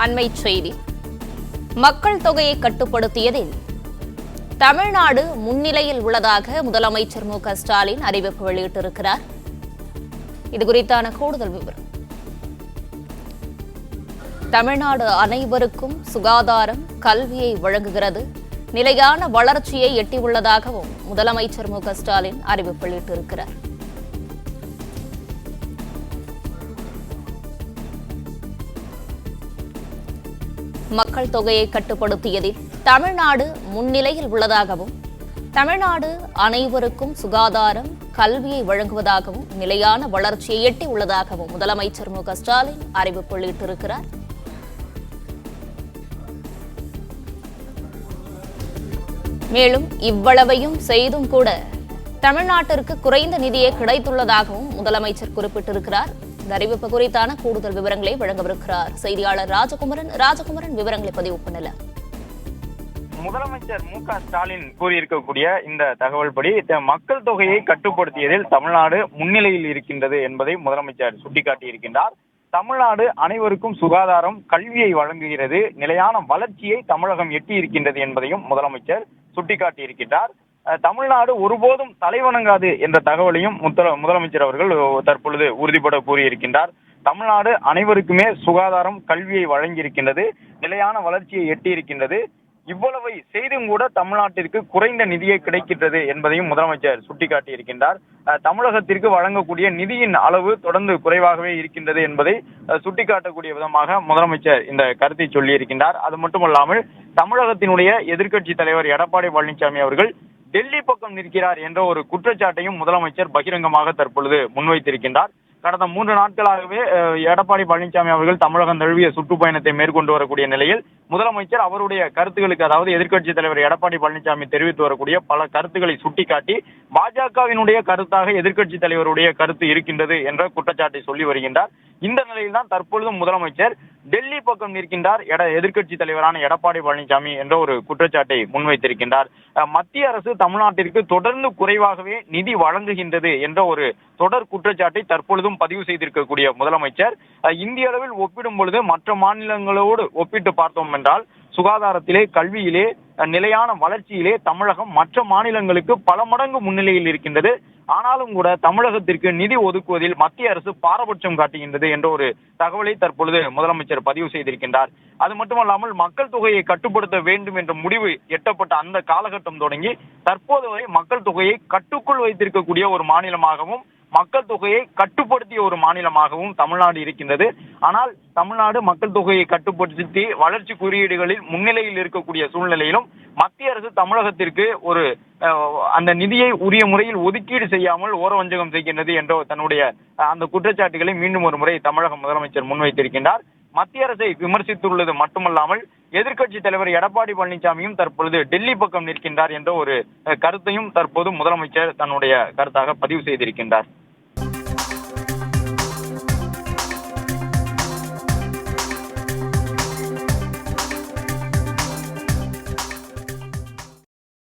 அண்மைச் செய்தி. மக்கள் தொகையை கட்டுப்படுத்தியதில் தமிழ்நாடு முன்னிலையில் உள்ளதாக முதலமைச்சர் மு.க.ஸ்டாலின் அறிவிப்பு வெளியிட்டிருக்கிறார். இதுகுறித்தான கூடுதல் விவரம். தமிழ்நாடு அனைவருக்கும் சுகாதாரம், கல்வியை வழங்குகிறது, நிலையான வளர்ச்சியை எட்டியுள்ளதாகவும் முதலமைச்சர் மு.க.ஸ்டாலின் அறிவிப்பு வெளியிட்டிருக்கிறார். மக்கள் தொகையை கட்டுப்படுத்தியதில் தமிழ்நாடு முன்னிலையில் உள்ளதாகவும், தமிழ்நாடு அனைவருக்கும் சுகாதாரம், கல்வியை வழங்குவதாகவும், நிலையான வளர்ச்சியை எட்டியுள்ளதாகவும் முதலமைச்சர் மு.க.ஸ்டாலின் அறிவிப்பு வெளியிட்டிருக்கிறார். மேலும் இவ்வளவையும் செய்தும் கூட தமிழ்நாட்டிற்கு குறைந்த நிதியே கிடைத்துள்ளதாகவும் முதலமைச்சர் குறிப்பிட்டிருக்கிறார். இந்த அறிவிப்பு குறித்தான கூடுதல் விவரங்களை வழங்கவிருக்கிறார் செய்தியாளர் ராஜகுமரன். விவரங்களை பதிவு பண்ணலாம். முதலமைச்சர் மு.க.ஸ்டாலின் கூறியிருக்கக்கூடிய இந்த தகவல் படி மக்கள் தொகையை கட்டுப்படுத்தியதில் தமிழ்நாடு முன்னிலையில் இருக்கின்றது என்பதை முதலமைச்சர் சுட்டிக்காட்டியிருக்கின்றார். தமிழ்நாடு அனைவருக்கும் சுகாதாரம், கல்வியை வழங்குகிறது, நிலையான வளர்ச்சியை தமிழகம் எட்டியிருக்கின்றது என்பதையும் முதலமைச்சர் சுட்டிக்காட்டியிருக்கின்றார். தமிழ்நாடு ஒருபோதும் தலைவணங்காது என்ற தகவலையும் முதலமைச்சர் அவர்கள் தற்பொழுது உறுதிபட கூறியிருக்கின்றார். தமிழ்நாடு அனைவருக்குமே சுகாதாரம், கல்வியை வழங்கியிருக்கின்றது, நிலையான வளர்ச்சியை எட்டியிருக்கின்றது. இவ்வளவை செய்தும் கூட தமிழ்நாட்டிற்கு குறைந்த நிதியே கிடைக்கின்றது என்பதையும் முதலமைச்சர் சுட்டிக்காட்டியிருக்கின்றார். தமிழகத்திற்கு வழங்கக்கூடிய நிதியின் அளவு தொடர்ந்து குறைவாகவே இருக்கின்றது என்பதை சுட்டிக்காட்டக்கூடிய விதமாக முதலமைச்சர் இந்த கருத்தை சொல்லியிருக்கின்றார். அது மட்டுமல்லாமல் தமிழகத்தினுடைய எதிர்க்கட்சி தலைவர் எடப்பாடி பழனிசாமி அவர்கள் டெல்லி பக்கம் நிற்கிறார் என்ற ஒரு குற்றச்சாட்டையும் முதலமைச்சர் பகிரங்கமாக தற்பொழுது முன்வைத்திருக்கின்றார். கடந்த 3 நாட்களாகவே எடப்பாடி பழனிசாமி அவர்கள் தமிழகம் தழுவிய சுற்றுப்பயணத்தை மேற்கொண்டு வரக்கூடிய நிலையில் முதலமைச்சர் அவருடைய கருத்துக்களுக்கு, அதாவது எதிர்க்கட்சி தலைவர் எடப்பாடி பழனிசாமி தெரிவித்து வரக்கூடிய பல கருத்துக்களை சுட்டிக்காட்டி பாஜகவினுடைய கருத்தாக எதிர்க்கட்சி தலைவருடைய கருத்து இருக்கின்றது என்ற குற்றச்சாட்டை சொல்லி வருகின்றார். இந்த நிலையில் தான் தற்பொழுது முதலமைச்சர் டெல்லி பக்கம் நிற்கின்றார் எதிர்க்கட்சி தலைவரான எடப்பாடி பழனிசாமி என்ற ஒரு குற்றச்சாட்டை முன்வைத்திருக்கின்றார். மத்திய அரசு தமிழ்நாட்டிற்கு தொடர்ந்து குறைவாகவே நிதி வழங்குகின்றது என்ற ஒரு தொடர் குற்றச்சாட்டை தற்பொழுதும் பதிவு செய்திருக்கக்கூடிய முதலமைச்சர் இந்திய அளவில் ஒப்பிடும் பொழுது மற்ற மாநிலங்களோடு ஒப்பிட்டு பார்த்தோம் என்றால் சுகாதாரத்திலே, கல்வியிலே, நிலையான வளர்ச்சியிலே தமிழகம் மற்ற மாநிலங்களுக்கு பல மடங்கு முன்னிலையில் இருக்கின்றது. ஆனாலும் கூட தமிழகத்திற்கு நிதி ஒதுக்குவதில் மத்திய அரசு பாரபட்சம் காட்டுகின்றது என்ற ஒரு தகவலை தற்பொழுது முதலமைச்சர் பதிவு செய்திருக்கின்றார். அது மட்டுமல்லாமல் மக்கள் தொகையை கட்டுப்படுத்த வேண்டும் என்ற முடிவு எட்டப்பட்ட அந்த காலகட்டம் தொடங்கி தற்போது வரை மக்கள் தொகையை கட்டுக்குள் வைத்திருக்கக்கூடிய ஒரு மாநிலமாகவும், மக்கள் தொகையை கட்டுப்படுத்திய ஒரு மாநிலமாகவும் தமிழ்நாடு இருக்கின்றது. ஆனால் தமிழ்நாடு மக்கள் தொகையை கட்டுப்படுத்தி வளர்ச்சி குறியீடுகளில் முன்னிலையில் இருக்கக்கூடிய சூழ்நிலையிலும் மத்திய அரசு தமிழகத்திற்கு ஒரு அந்த நிதியை உரிய முறையில் ஒதுக்கீடு செய்யாமல் ஓரவஞ்சகம் செய்கின்றது என்ற தன்னுடைய அந்த குற்றச்சாட்டுகளை மீண்டும் ஒரு முறை தமிழக முதலமைச்சர் முன்வைத்திருக்கின்றார். மத்திய அரசை விமர்சித்துள்ளது மட்டுமல்லாமல் எதிர்க்கட்சி தலைவர் எடப்பாடி பழனிசாமியும் தற்பொழுது டெல்லி பக்கம் நிற்கின்றார் என்ற ஒரு கருத்தையும் தற்போது முதலமைச்சர் தன்னுடைய கருத்தாக பதிவு செய்திருக்கின்றார்.